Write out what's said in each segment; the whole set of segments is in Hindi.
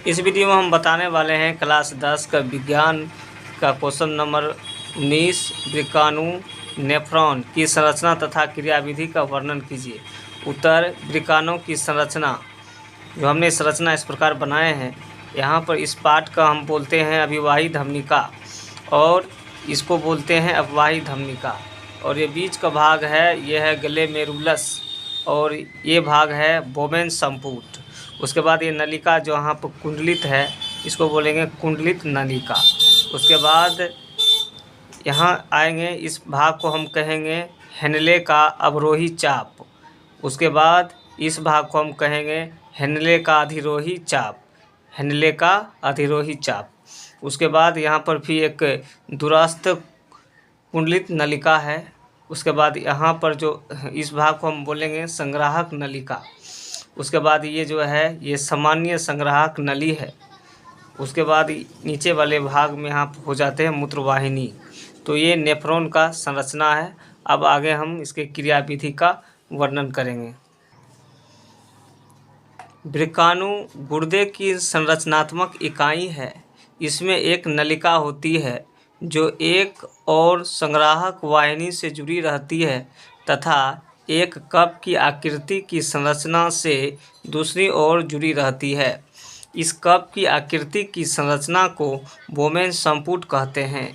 इस वीडियो में हम बताने वाले हैं क्लास 10 का विज्ञान का क्वेश्चन नंबर 19 वृक्काणु नेफ्रॉन की संरचना तथा क्रियाविधि का वर्णन कीजिए। उत्तर वृक्काणु की संरचना। जो हमने संरचना इस प्रकार बनाए हैं, यहाँ पर इस पार्ट का हम बोलते हैं अभिवाही धमनिका और इसको बोलते हैं अपवाही धमनिका, और ये बीच का भाग है, ये है ग्लेमेरुलस और ये भाग है बोमेन संपुट। उसके बाद ये नलिका जो यहाँ पर कुंडलित है, इसको बोलेंगे कुंडलित नलिका। उसके बाद यहाँ आएंगे, इस भाग को हम कहेंगे हेनले का अवरोही चाप। उसके बाद इस भाग को हम कहेंगे हेनले का अधिरोही चाप, हेनले का अधिरोही चाप। उसके बाद यहाँ पर भी एक दूरस्थ कुंडलित नलिका है। उसके बाद यहाँ पर जो इस भाग को हम बोलेंगे संग्राहक नलिका। उसके बाद ये जो है ये सामान्य संग्राहक नली है। उसके बाद नीचे वाले भाग में यहाँ हो जाते हैं मूत्रवाहिनी। तो ये नेफ्रॉन का संरचना है। अब आगे हम इसके क्रियाविधि का वर्णन करेंगे। वृक्काणु गुर्दे की संरचनात्मक इकाई है। इसमें एक नलिका होती है जो एक और संग्राहक वाहिनी से जुड़ी रहती है तथा एक कप की आकृति की संरचना से दूसरी ओर जुड़ी रहती है। इस कप की आकृति की संरचना को बोमेन संपुट कहते हैं।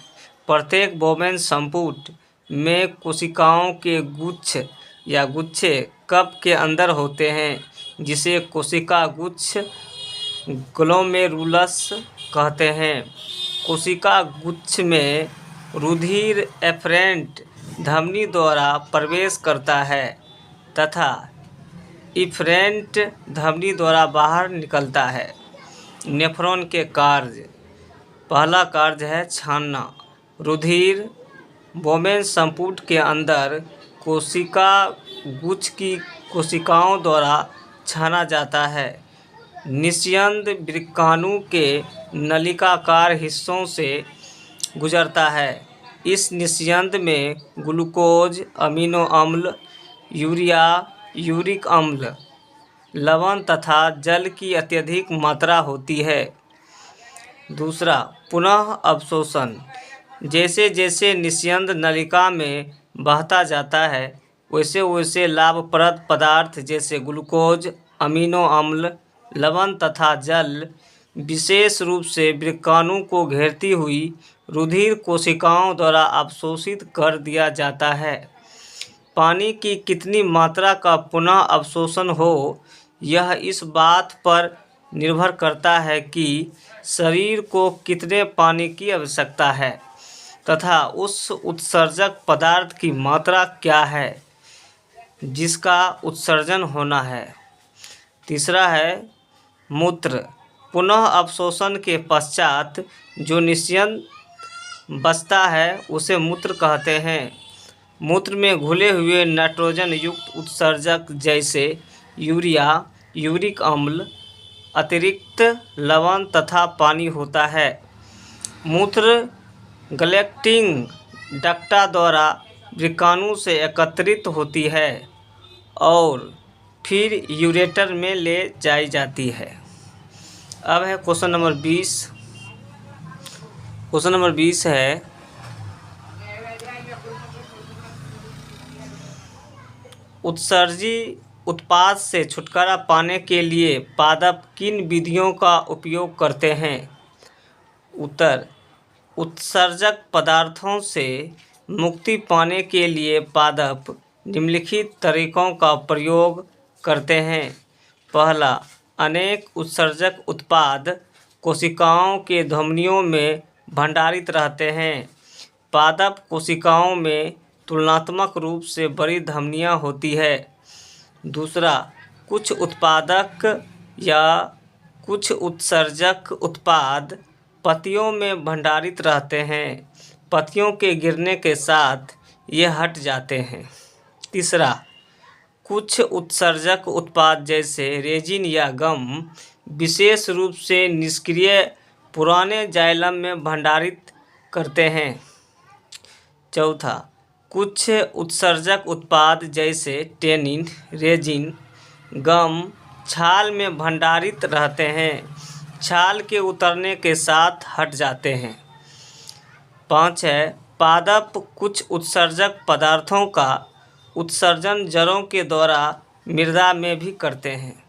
प्रत्येक बोमेन संपुट में कोशिकाओं के गुच्छ या गुच्छे कप के अंदर होते हैं, जिसे कोशिका गुच्छ ग्लोमेरुलस कहते हैं। कोशिका गुच्छ में रुधिर एफरेंट धमनी द्वारा प्रवेश करता है तथा इफरेंट धमनी द्वारा बाहर निकलता है। नेफ्रॉन के कार्य। पहला कार्य है छानना। रुधिर बोमेन संपुट के अंदर कोशिका गुच्छ की कोशिकाओं द्वारा छाना जाता है। निस्यंद वृक्काणु के नलिकाकार हिस्सों से गुजरता है। इस निस्यंद में ग्लूकोज, अमीनो अम्ल, यूरिया, यूरिक अम्ल, लवण तथा जल की अत्यधिक मात्रा होती है। दूसरा, पुनः अवशोषण। जैसे जैसे निस्यंद नलिका में बहता जाता है, वैसे वैसे लाभप्रद पदार्थ जैसे ग्लूकोज, अमीनो अम्ल, लवण तथा जल विशेष रूप से वृक्काणु को घेरती हुई रुधिर कोशिकाओं द्वारा अवशोषित कर दिया जाता है। पानी की कितनी मात्रा का पुनः अवशोषण हो, यह इस बात पर निर्भर करता है कि शरीर को कितने पानी की आवश्यकता है तथा उस उत्सर्जक पदार्थ की मात्रा क्या है जिसका उत्सर्जन होना है। तीसरा है मूत्र। पुनः अवशोषण के पश्चात जो निस्यंद बचता है उसे मूत्र कहते हैं। मूत्र में घुले हुए नाइट्रोजन युक्त उत्सर्जक जैसे यूरिया, यूरिक अम्ल, अतिरिक्त लवण तथा पानी होता है। मूत्र गलेक्टिंग डक्टा द्वारा वृक्काणु से एकत्रित होती है और फिर यूरेटर में ले जाई जाती है। अब है क्वेश्चन नंबर 20। क्वेश्चन नंबर 20 है, उत्सर्जी उत्पाद से छुटकारा पाने के लिए पादप किन विधियों का उपयोग करते हैं? उत्तर, उत्सर्जक पदार्थों से मुक्ति पाने के लिए पादप निम्नलिखित तरीकों का प्रयोग करते हैं। पहला, अनेक उत्सर्जक उत्पाद कोशिकाओं के धमनियों में भंडारित रहते हैं। पादप कोशिकाओं में तुलनात्मक रूप से बड़ी धमनियां होती है। दूसरा, कुछ उत्पादक या कुछ उत्सर्जक उत्पाद पत्तियों में भंडारित रहते हैं। पत्तियों के गिरने के साथ ये हट जाते हैं। तीसरा, कुछ उत्सर्जक उत्पाद जैसे रेजिन या गम विशेष रूप से निष्क्रिय पुराने जाइलम में भंडारित करते हैं। चौथा, कुछ उत्सर्जक उत्पाद जैसे टेनिन, रेजिन, गम छाल में भंडारित रहते हैं। छाल के उतरने के साथ हट जाते हैं। 5 है, पादप कुछ उत्सर्जक पदार्थों का उत्सर्जन जड़ों के द्वारा मृदा में भी करते हैं।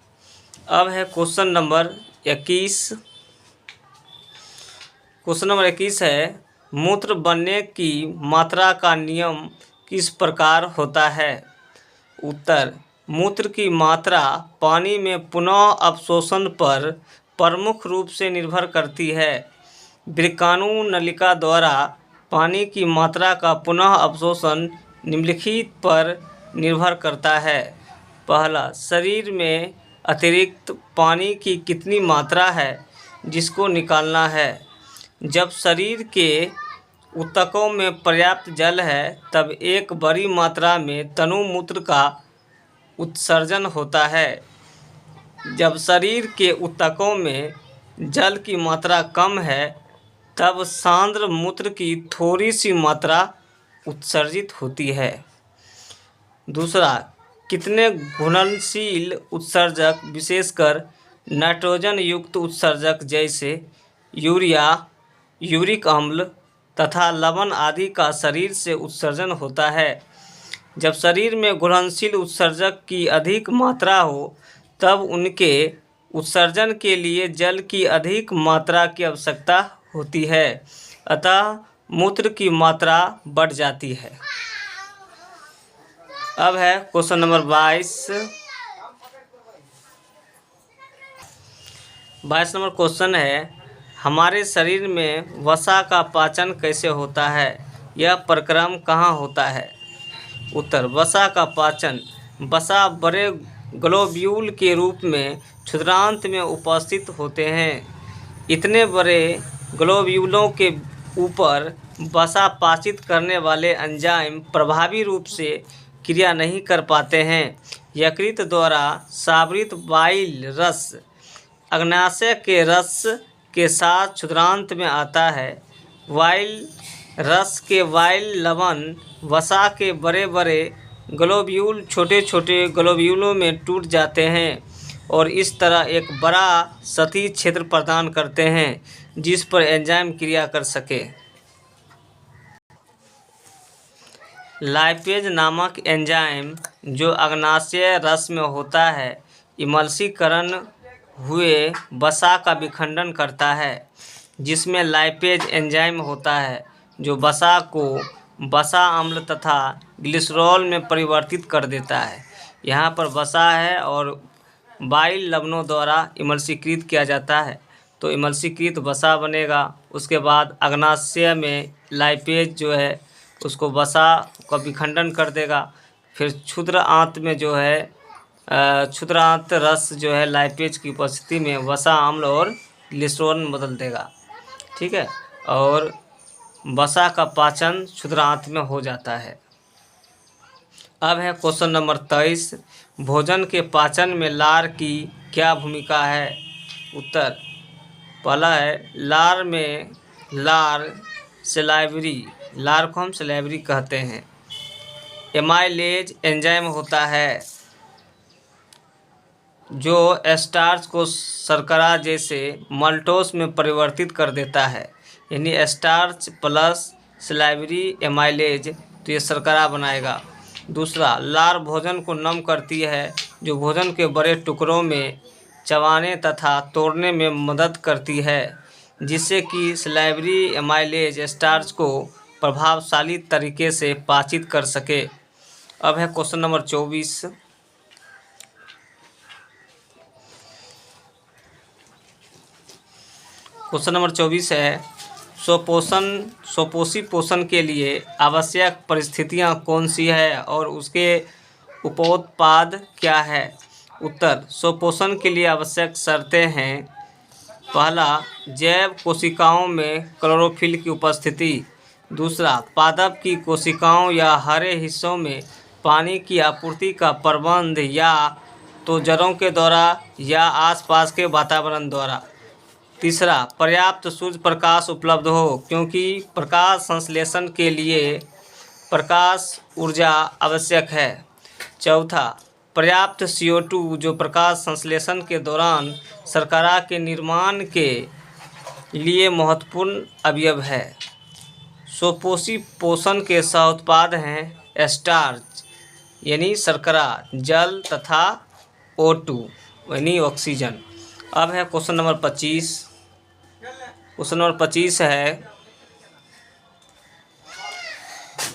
अब है क्वेश्चन नंबर 21। क्वेश्चन नंबर 21 है, मूत्र बनने की मात्रा का नियम किस प्रकार होता है? उत्तर, मूत्र की मात्रा पानी में पुनः अवशोषण पर प्रमुख रूप से निर्भर करती है। वृक्काणु नलिका द्वारा पानी की मात्रा का पुनः अवशोषण निम्नलिखित पर निर्भर करता है। पहला, शरीर में अतिरिक्त पानी की कितनी मात्रा है जिसको निकालना है। जब शरीर के ऊतकों में पर्याप्त जल है तब एक बड़ी मात्रा में तनुमूत्र का उत्सर्जन होता है। जब शरीर के ऊतकों में जल की मात्रा कम है तब सांद्र मूत्र की थोड़ी सी मात्रा उत्सर्जित होती है। दूसरा, कितने घुलनशील उत्सर्जक विशेषकर नाइट्रोजन युक्त उत्सर्जक जैसे यूरिया, यूरिक अम्ल तथा लवण आदि का शरीर से उत्सर्जन होता है। जब शरीर में घुलनशील उत्सर्जक की अधिक मात्रा हो तब उनके उत्सर्जन के लिए जल की अधिक मात्रा की आवश्यकता होती है, अतः मूत्र की मात्रा बढ़ जाती है। अब है क्वेश्चन नंबर 22। 22 नंबर क्वेश्चन है, हमारे शरीर में वसा का पाचन कैसे होता है? यह प्रक्रम कहाँ होता है? उत्तर, वसा का पाचन वसा बड़े ग्लोब्यूल के रूप में क्षुद्रांत में उपस्थित होते हैं। इतने बड़े ग्लोब्यूलों के ऊपर वसा पाचित करने वाले एंजाइम प्रभावी रूप से क्रिया नहीं कर पाते हैं। यकृत द्वारा स्रावित वाइल रस अग्नाशय के रस के साथ क्षुद्रांत में आता है। वाइल रस के वाइल लवण वसा के बड़े बड़े ग्लोब्यूल छोटे छोटे ग्लोब्यूलों में टूट जाते हैं और इस तरह एक बड़ा सतही क्षेत्र प्रदान करते हैं जिस पर एंजाइम क्रिया कर सके। लाइपेज नामक एंजाइम जो अग्नाशय रस में होता है इमल्सीकरण हुए वसा का विखंडन करता है, जिसमें लाइपेज एंजाइम होता है जो वसा को वसा अम्ल तथा ग्लिसरॉल में परिवर्तित कर देता है। यहाँ पर वसा है और वाइल लवणों द्वारा इमल्सीकृत किया जाता है तो इमल्सीकृत वसा बनेगा। उसके बाद अग्नाशय में लाइपेज जो है उसको वसा का विखंडन कर देगा। फिर क्षुद्र आंत में जो है क्षुद्र आंत रस जो है लाइपेज की उपस्थिति में वसा अम्ल और ग्लिसरॉल में बदल देगा। ठीक है, और वसा का पाचन क्षुद्र आंत में हो जाता है। अब है क्वेश्चन नंबर 23। भोजन के पाचन में लार की क्या भूमिका है? उत्तर, पहला है, लार सेलाइवरी, लार को हम सेलाइवरी कहते हैं। एमाइलेज एंजाइम होता है जो स्टार्च को शर्करा जैसे मल्टोस में परिवर्तित कर देता है, यानी स्टार्च प्लस सेलाइवरी एमाइलेज तो ये शर्करा बनाएगा। दूसरा, लार भोजन को नम करती है जो भोजन के बड़े टुकड़ों में चबाने तथा तोड़ने में मदद करती है, जिससे कि सेलाइवरी एमाइलेज स्टार्च को प्रभावशाली तरीके से पाचित कर सके। अब है क्वेश्चन नंबर 24। क्वेश्चन नंबर 24 है, स्वपोषी पोषण के लिए आवश्यक परिस्थितियां कौन सी है और उसके उपोत्पाद क्या है? उत्तर, स्वपोषण के लिए आवश्यक शर्तें हैं। पहला, जैव कोशिकाओं में क्लोरोफिल की उपस्थिति। दूसरा, पादप की कोशिकाओं या हरे हिस्सों में पानी की आपूर्ति का प्रबंध या तो जड़ों के द्वारा या आसपास के वातावरण द्वारा। तीसरा, पर्याप्त सूर्य प्रकाश उपलब्ध हो क्योंकि प्रकाश संश्लेषण के लिए प्रकाश ऊर्जा आवश्यक है। चौथा, पर्याप्त CO2 जो प्रकाश संश्लेषण के दौरान शर्करा के निर्माण के लिए महत्वपूर्ण अवयव है। स्वपोषी पोषण के सह-उत्पाद हैं स्टार्च यानी शर्करा, जल तथा O2 यानी ऑक्सीजन। अब है क्वेश्चन नंबर 25। क्वेश्चन नंबर 25 है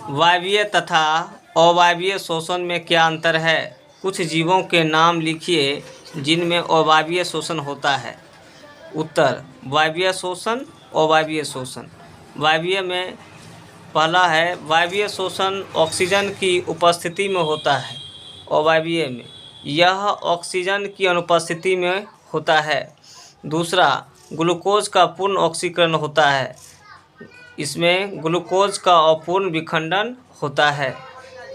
वायवीय तथा अवायवीय शोषण में क्या अंतर है? कुछ जीवों के नाम लिखिए जिनमें अवायवीय शोषण होता है। उत्तर वायवीय शोषण, अवायवीय शोषण। वायवीय में पहला है वायवीय शोषण ऑक्सीजन की उपस्थिति में होता है। अवायवीय में यह ऑक्सीजन की अनुपस्थिति में होता है। दूसरा ग्लूकोज का पूर्ण ऑक्सीकरण होता है। इसमें ग्लूकोज का अपूर्ण विखंडन होता है।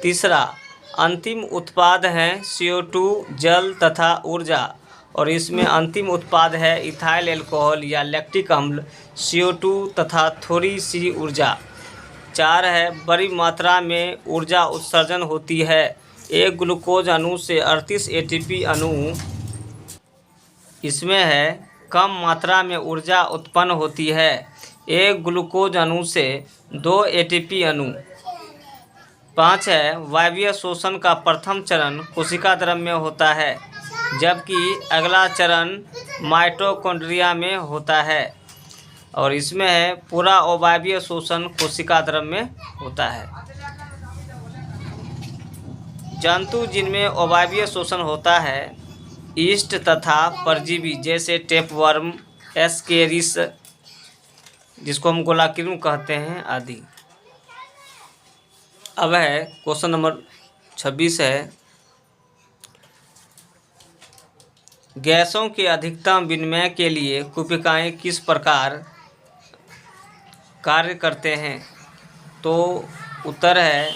तीसरा अंतिम उत्पाद हैं CO2, जल तथा ऊर्जा, और इसमें अंतिम उत्पाद है इथाइल अल्कोहल या लैक्टिक अम्ल, CO2 तथा थोड़ी सी ऊर्जा। 4 है बड़ी मात्रा में ऊर्जा उत्सर्जन होती है। एक ग्लूकोज अणु से 38 ATP अणु इसमें है। कम मात्रा में ऊर्जा उत्पन्न होती है। एक ग्लूकोज अणु से 2 ATP अणु। 5 है वायवीय शोषण का प्रथम चरण कोशिका द्रव्य में होता है, जबकि अगला चरण माइटोकॉन्ड्रिया में होता है, और इसमें है पूरा अवायवीय शोषण कोशिका द्रव्य में होता है। जंतु जिनमें अवायवीय शोषण होता है ईस्ट तथा परजीवी जैसे टेपवर्म, एस्केरिस जिसको हम गोलाकृमि कहते हैं आदि। अब है क्वेश्चन नंबर 26 है गैसों के अधिकतम विनिमय के लिए कुपिकाएं किस प्रकार कार्य करते हैं? तो उत्तर है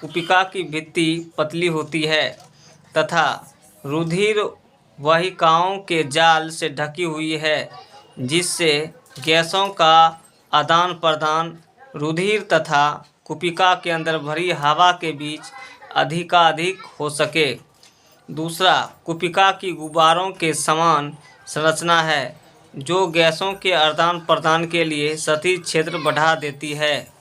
कुपिका की भित्ति पतली होती है तथा रुधिर वाहिकाओं के जाल से ढकी हुई है, जिससे गैसों का आदान प्रदान रुधिर तथा कुपिका के अंदर भरी हवा के बीच अधिकाधिक हो सके। दूसरा कुपिका की गुब्बारों के समान संरचना है, जो गैसों के आदान प्रदान के लिए सतही क्षेत्र बढ़ा देती है।